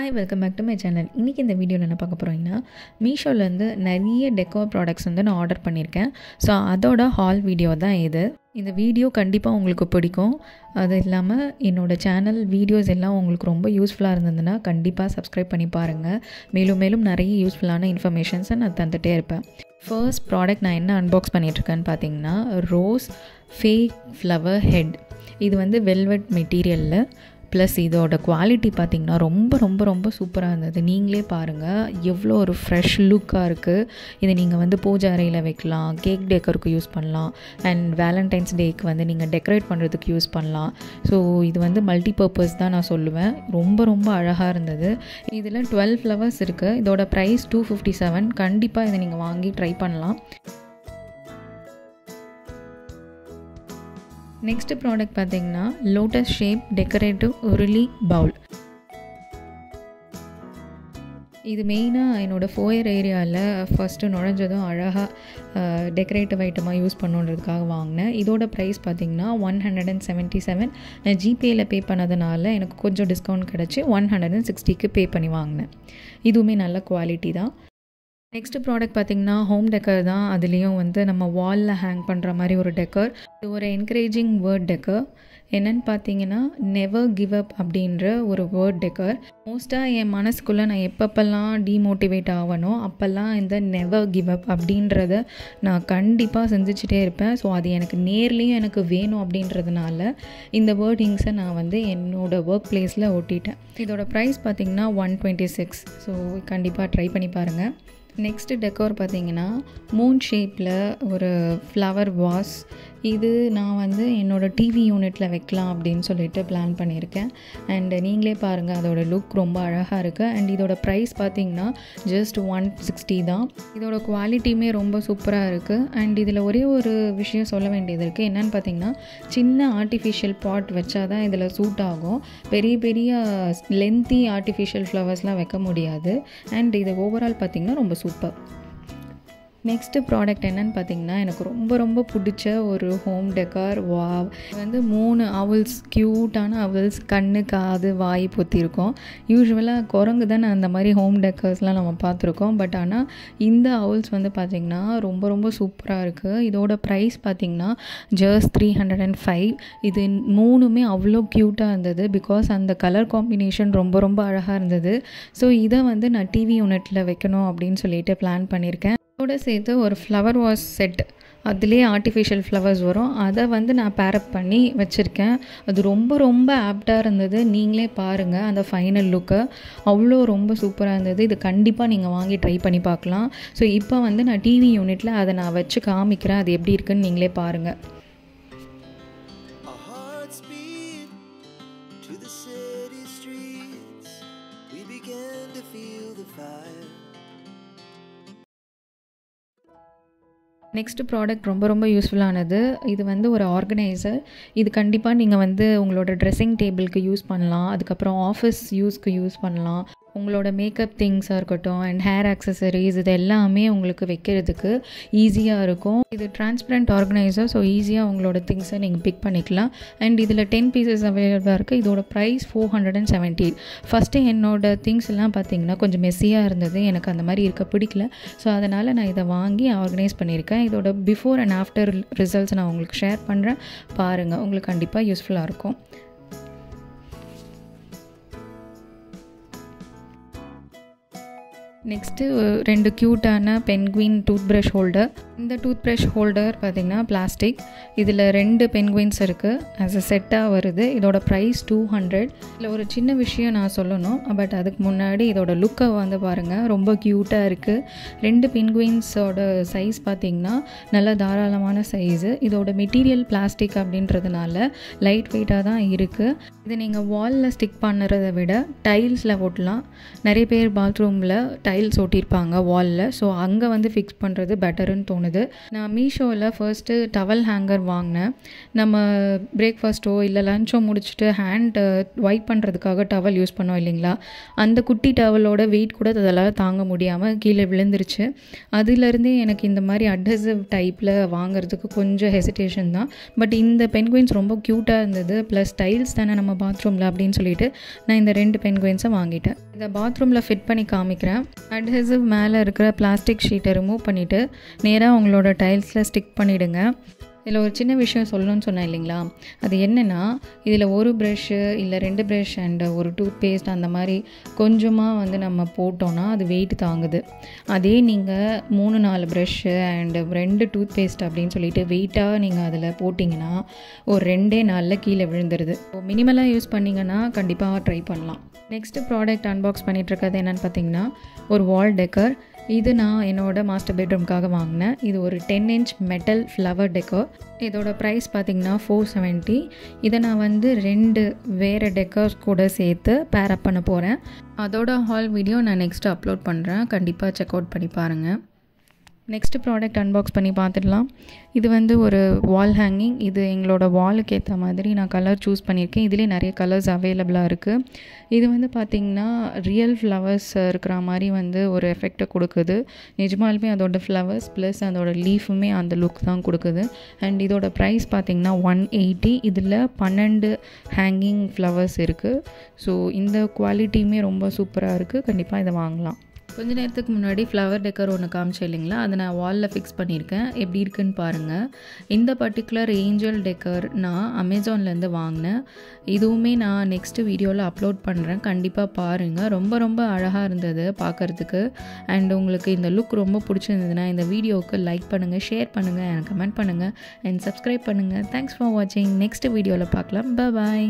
Hi welcome back to my channel. இன்றைக்கி இந்த வீடியோவில் என்ன பார்க்க போகிறீங்கன்னா, மீஷோலேருந்து நிறைய டெக்கோர் ப்ராடக்ட்ஸ் வந்து நான் ஆர்டர் பண்ணியிருக்கேன். ஸோ அதோட ஹால் வீடியோ தான் இது. இந்த வீடியோ கண்டிப்பாக உங்களுக்கு பிடிக்கும். அது இல்லாமல் என்னோடய சேனல் வீடியோஸ் எல்லாம் உங்களுக்கு ரொம்ப யூஸ்ஃபுல்லாக இருந்ததுன்னா கண்டிப்பாக சப்ஸ்கிரைப் பண்ணி பாருங்கள். மேலும் மேலும் நிறைய யூஸ்ஃபுல்லான இன்ஃபர்மேஷன்ஸை நான் தந்துகிட்டே இருப்பேன். ஃபர்ஸ்ட் ப்ராடக்ட் நான் என்ன அன்பாக்ஸ் பண்ணிகிட்ருக்கேன்னு பார்த்தீங்கன்னா, ரோஸ் ஃபேக் ஃப்ளவர் ஹெட். இது வந்து வெல்வெட் மெட்டீரியலில் ப்ளஸ் இதோட குவாலிட்டி பார்த்திங்கன்னா ரொம்ப ரொம்ப ரொம்ப சூப்பராக இருந்தது. நீங்களே பாருங்கள் எவ்வளோ ஒரு ஃப்ரெஷ் லுக்காக இருக்குது. இதை நீங்கள் வந்து பூஜை அறையில் வைக்கலாம், கேக் டெக்கருக்கு யூஸ் பண்ணலாம், அண்ட் வேலண்டைன்ஸ் டேக்கு வந்து நீங்கள் டெக்கரேட் பண்ணுறதுக்கு யூஸ் பண்ணலாம். ஸோ இது வந்து மல்டி பர்பஸ் தான் நான் சொல்லுவேன். ரொம்ப ரொம்ப அழகாக இருந்தது. இதில் 12 ஃப்ளவர்ஸ் இருக்குது. இதோட ப்ரைஸ் 257. கண்டிப்பாக இதை நீங்கள் வாங்கி ட்ரை பண்ணலாம். நெக்ஸ்ட் ப்ராடக்ட் பார்த்திங்கன்னா, லோட்டஸ் ஷேப் டெக்கரேட்டிவ் உருளி பவுல். இது மெயினாக என்னோடய ஃபோயர் ஏரியாவில் ஃபஸ்ட்டு நுழைஞ்சதும் அழகாக டெக்கரேட்டிவ் ஐட்டமாக யூஸ் பண்ணுன்றதுக்காக வாங்கினேன். இதோட ப்ரைஸ் பார்த்திங்கன்னா 177. நான் ஜிபேயில் பே பண்ணதுனால எனக்கு கொஞ்சம் டிஸ்கவுண்ட் கிடச்சி 160க்கு பே பண்ணி வாங்கினேன். இதுவுமே நல்ல குவாலிட்டி தான். நெக்ஸ்ட் ப்ராடக்ட் பார்த்திங்கன்னா ஹோம் டெக்கர் தான். அதுலேயும் வந்து நம்ம வாலில் ஹேங் பண்ணுற மாதிரி ஒரு டெக்கர். இது ஒரு என்கரேஜிங் வேர்ட் டெக்கர். என்னென்னு பார்த்தீங்கன்னா, நெவர் கிவ் அப் அப்படின்ற ஒரு வேர்ட் டெக்கர். மோஸ்ட்டாக என் மனசுக்குள்ளே நான் எப்பப்பெல்லாம் டிமோட்டிவேட் ஆகணும் அப்போல்லாம் இந்த நெவர் கிவ் அப் அப்படின்றத நான் கண்டிப்பாக செஞ்சுக்கிட்டே இருப்பேன். ஸோ அது எனக்கு நேர்லேயும் எனக்கு வேணும் அப்படின்றதுனால இந்த வேர்டிங்ஸை நான் வந்து என்னோடய ஒர்க் பிளேஸில் ஒட்டிட்டேன். இதோட ப்ரைஸ் பார்த்திங்கன்னா 126. ஸோ கண்டிப்பாக ட்ரை பண்ணி பாருங்கள். நெக்ஸ்ட்டு டெக்கோர் பார்த்திங்கன்னா, மூன் ஷேப்பில் ஒரு ஃப்ளவர் வாஸ். இது நான் வந்து என்னோடய டிவி யூனிட்டில் வைக்கலாம் அப்படின்னு சொல்லிட்டு பிளான் பண்ணியிருக்கேன். அண்டு நீங்களே பாருங்கள், அதோடய லுக் ரொம்ப அழகாக இருக்குது. அண்ட் இதோட ப்ரைஸ் பார்த்திங்கன்னா ஜஸ்ட் 160 தான். இதோட குவாலிட்டியுமே ரொம்ப சூப்பராக இருக்குது. அண்ட் இதில் ஒரே ஒரு விஷயம் சொல்ல வேண்டியது இருக்குது. என்னென்னு பார்த்திங்கன்னா, சின்ன ஆர்டிஃபிஷியல் பாட் வச்சா தான் இதில் சூட் ஆகும். பெரிய பெரிய லென்த்தி ஆர்டிஃபிஷியல் ஃப்ளவர்ஸ்லாம் வைக்க முடியாது. அண்ட் இது ஓவரால் பார்த்திங்கன்னா ரொம்ப சூப்பர். நெக்ஸ்ட்டு ப்ராடக்ட் என்னென்னு பார்த்தீங்கன்னா, எனக்கு ரொம்ப ரொம்ப பிடிச்ச ஒரு ஹோம் டெக்கார். வாவ்! இது வந்து 3 அவுல்ஸ், க்யூட்டான அவுல்ஸ், கண்ணு காது வாய் பொத்திருக்கோம். யூஸ்வலாக குரங்கு தான் அந்த மாதிரி ஹோம் டெக்கர்ஸ்லாம் நம்ம பார்த்துருக்கோம். பட் ஆனால் இந்த அவுல்ஸ் வந்து பார்த்திங்கன்னா ரொம்ப ரொம்ப சூப்பராக இருக்குது. இதோட ப்ரைஸ் பார்த்திங்கன்னா ஜஸ்ட் 305. இது 3மே அவ்வளோ க்யூட்டாக இருந்தது. பிகாஸ் அந்த கலர் காம்பினேஷன் ரொம்ப ரொம்ப அழகாக இருந்தது. ஸோ இதை வந்து நான் டிவி யூனிட்டில் வைக்கணும் அப்படின்னு சொல்லிட்டு பிளான் பண்ணியிருக்கேன். இதோட சேர்த்து ஒரு ஃப்ளவர் வாஸ் செட், அதுலேயே ஆர்டிஃபிஷியல் ஃப்ளவர்ஸ் வரும், அதை வந்து நான் பேரப் பண்ணி வச்சுருக்கேன். அது ரொம்ப ரொம்ப ஆப்டாக இருந்தது. நீங்களே பாருங்கள் அந்த ஃபைனல் லுக்கை, அவ்வளோ ரொம்ப சூப்பராக இருந்தது. இது கண்டிப்பாக நீங்கள் வாங்கி ட்ரை பண்ணி பார்க்கலாம். ஸோ இப்போ வந்து நான் டிவி யூனிட்டில் அதை நான் வச்சு காமிக்கிறேன். அது எப்படி இருக்குன்னு நீங்களே பாருங்கள். நெக்ஸ்ட் ப்ராடக்ட் ரொம்ப ரொம்ப யூஸ்ஃபுல்லானது. இது வந்து ஒரு ஆர்கனைசர். இது கண்டிப்பாக நீங்கள் வந்து உங்களோட ட்ரெஸ்ஸிங் டேபிளுக்கு யூஸ் பண்ணலாம். அதுக்கப்புறம் ஆஃபீஸ் யூஸ்க்கு யூஸ் பண்ணலாம். உங்களோட மேக்கப் திங்ஸாக இருக்கட்டும் அண்ட் ஹேர் ஆக்சசரிஸ், இது எல்லாமே உங்களுக்கு வைக்கிறதுக்கு ஈஸியாக இருக்கும். இது டிரான்ஸ்பரண்ட் ஆர்கனைசர். ஸோ ஈஸியாக உங்களோட திங்ஸை நீங்கள் பிக் பண்ணிக்கலாம். அண்ட் இதில் 10 பீசஸ் அவைலபிளாக இருக்குது. இதோட ப்ரைஸ் 470. ஃபஸ்ட்டு என்னோடய திங்ஸ் எல்லாம் பார்த்திங்கன்னா கொஞ்சம் மெஸ்ஸியாக இருந்தது. எனக்கு அந்த மாதிரி இருக்க பிடிக்கல. ஸோ அதனால் நான் இதை வாங்கி ஆர்கனைஸ் பண்ணியிருக்கேன். இதோட பிஃபோர் அண்ட் ஆஃப்டர் ரிசல்ட்ஸ் நான் உங்களுக்கு ஷேர் பண்ணுறேன். பாருங்கள், உங்களுக்கு கண்டிப்பாக யூஸ்ஃபுல்லாக இருக்கும். நெக்ஸ்ட்டு 2 க்யூட்டான பென்குயின் டூத் ப்ரஷ் ஹோல்டர். இந்த டூத் ப்ரஷ் ஹோல்டர் பார்த்திங்கன்னா பிளாஸ்டிக். இதில் 2 பென்குயின்ஸ் இருக்குது. ஆஸ் அ செட்டாக வருது. இதோட ப்ரைஸ் 200. இதில் ஒரு சின்ன விஷயம் நான் சொல்லணும். பட் அதுக்கு முன்னாடி இதோட லுக்கை வந்து பாருங்கள், ரொம்ப க்யூட்டாக இருக்குது. 2 பென்குயின்ஸோட சைஸ் பார்த்திங்கன்னா நல்ல தாராளமான சைஸு. இதோட மெட்டீரியல் பிளாஸ்டிக் அப்படின்றதுனால லைட் வெயிட்டாக தான் இருக்குது. இதை நீங்கள் வாலில் ஸ்டிக் பண்ணுறதை விட டைல்ஸில் ஓட்டலாம். நிறைய பேர் பாத்ரூமில் டைல்ஸ் ஒட்டியிருப்பாங்க வாலில். ஸோ அங்கே வந்து ஃபிக்ஸ் பண்ணுறது பெட்டருன்னு தோணுது. தோணுது. நான் மீஷோவில் ஃபர்ஸ்ட்டு டவல் ஹேங்கர் வாங்கினேன். நம்ம பிரேக்ஃபாஸ்ட்டோ இல்லை லஞ்சோ முடிச்சுட்டு ஹேண்ட் வைப் பண்ணுறதுக்காக டவல் யூஸ் பண்ணோம் இல்லைங்களா, அந்த குட்டி டவலோட வெயிட் கூட அதெல்லாம் தாங்க முடியாமல் கீழே விழுந்துருச்சு. அதுலேருந்தே எனக்கு இந்த மாதிரி அட்ஹெசிவ் டைப்பில் வாங்குறதுக்கு கொஞ்சம் ஹெசிடேஷன் தான். பட் இந்த பென்குயின்ஸ் ரொம்ப க்யூட்டாக இருந்தது, ப்ளஸ் டைல்ஸ் தானே நம்ம பாத்ரூமில் அப்படின்னு சொல்லிட்டு நான் இந்த 2 பென்குயின்ஸை வாங்கிட்டேன். இதை பாத்ரூமில் ஃபிட் பண்ணி காமிக்கிறேன். அட்ஹெசிவ் மேலே இருக்கிற பிளாஸ்டிக் ஷீட்டை ரிமூவ் பண்ணிவிட்டு நேராக உங்களோட டைல்ஸில் ஸ்டிக் பண்ணிவிடுங்க. இதில் ஒரு சின்ன விஷயம் சொல்லணும்னு சொன்னேன் இல்லைங்களா, அது என்னென்னா இதில் ஒரு ப்ரெஷ்ஷு இல்லை 2 ப்ரெஷ் அண்ட் ஒரு டூத் பேஸ்ட் அந்த மாதிரி கொஞ்சமாக வந்து நம்ம போட்டோன்னா அது வெயிட் தாங்குது. அதே நீங்கள் 3-4 ப்ரெஷ்ஷு அண்டு 2 டூத் பேஸ்ட் அப்படின்னு சொல்லிட்டு வெயிட்டாக நீங்கள் அதில் போட்டிங்கன்னா ஒரு 2 நாளில் கீழே விழுந்துருது. மினிமலாக யூஸ் பண்ணிங்கன்னா கண்டிப்பாக ட்ரை பண்ணலாம். நெக்ஸ்ட்டு ப்ராடக்ட் அன்பாக்ஸ் பண்ணிகிட்ருக்கிறது என்னென்னு பார்த்தீங்கன்னா ஒரு வால் டெக்கர். இது நான் என்னோடய மாஸ்டர் பெட்ரூம்காக வாங்கினேன். இது ஒரு 10 inch மெட்டல் ஃப்ளவர் டெக்கர். இதோட ப்ரைஸ் பார்த்திங்கன்னா 470. இதை நான் வந்து 2 வேறு டெக்கர்ஸ் கூட சேர்த்து பேர் அப் பண்ண போகிறேன். அதோட ஹால் வீடியோ நான் நெக்ஸ்ட்டு அப்லோட் பண்ணுறேன், கண்டிப்பாக செக் அவுட் பண்ணி பாருங்கள். நெக்ஸ்ட்டு ப்ராடக்ட் அன்பாக்ஸ் பண்ணி பார்த்துடலாம். இது வந்து ஒரு வால் ஹேங்கிங். இது எங்களோட வாலுக்கு ஏற்ற மாதிரி நான் கலர் சூஸ் பண்ணியிருக்கேன். இதிலே நிறைய கலர்ஸ் அவைலபிளாக இருக்குது. இது வந்து பார்த்திங்கன்னா ரியல் ஃப்ளவர்ஸ் இருக்கிற மாதிரி வந்து ஒரு எஃபெக்டை கொடுக்குது. நிஜமாலுமே அதோட ஃப்ளவர்ஸ் ப்ளஸ் அதோட லீஃபுமே அந்த லுக் தான் கொடுக்குது. அண்ட் இதோட ப்ரைஸ் பார்த்திங்கன்னா 180. இதில் 12 ஹேங்கிங் ஃப்ளவர்ஸ் இருக்குது. ஸோ இந்த குவாலிட்டியுமே ரொம்ப சூப்பராக இருக்குது. கண்டிப்பாக இதை வாங்கலாம். கொஞ்ச நேரத்துக்கு முன்னாடி ஃப்ளவர் டெக்கர் ஒன்று காமிச்சேன் இல்லைங்களா, அதை நான் வாலில் ஃபிக்ஸ் பண்ணியிருக்கேன். எப்படி இருக்குன்னு பாருங்கள். இந்த பர்டிகுலர் ஏஞ்சல் டெக்கர் நான் அமேசான்லேருந்து வாங்கினேன். இதுவுமே நான் நெக்ஸ்ட்டு வீடியோவில் அப்லோட் பண்ணுறேன், கண்டிப்பாக பாருங்கள். ரொம்ப ரொம்ப அழகாக இருந்தது பார்க்குறதுக்கு. அண்ட் உங்களுக்கு இந்த லுக் ரொம்ப பிடிச்சிருந்ததுன்னா இந்த வீடியோவுக்கு லைக் பண்ணுங்கள், ஷேர் பண்ணுங்கள், எனக்கு கமெண்ட் பண்ணுங்கள் அண்ட் சப்ஸ்கிரைப் பண்ணுங்கள். தேங்க்ஸ் ஃபார் வாட்சிங். நெக்ஸ்ட் வீடியோவில் பார்க்கலாம். பாய்.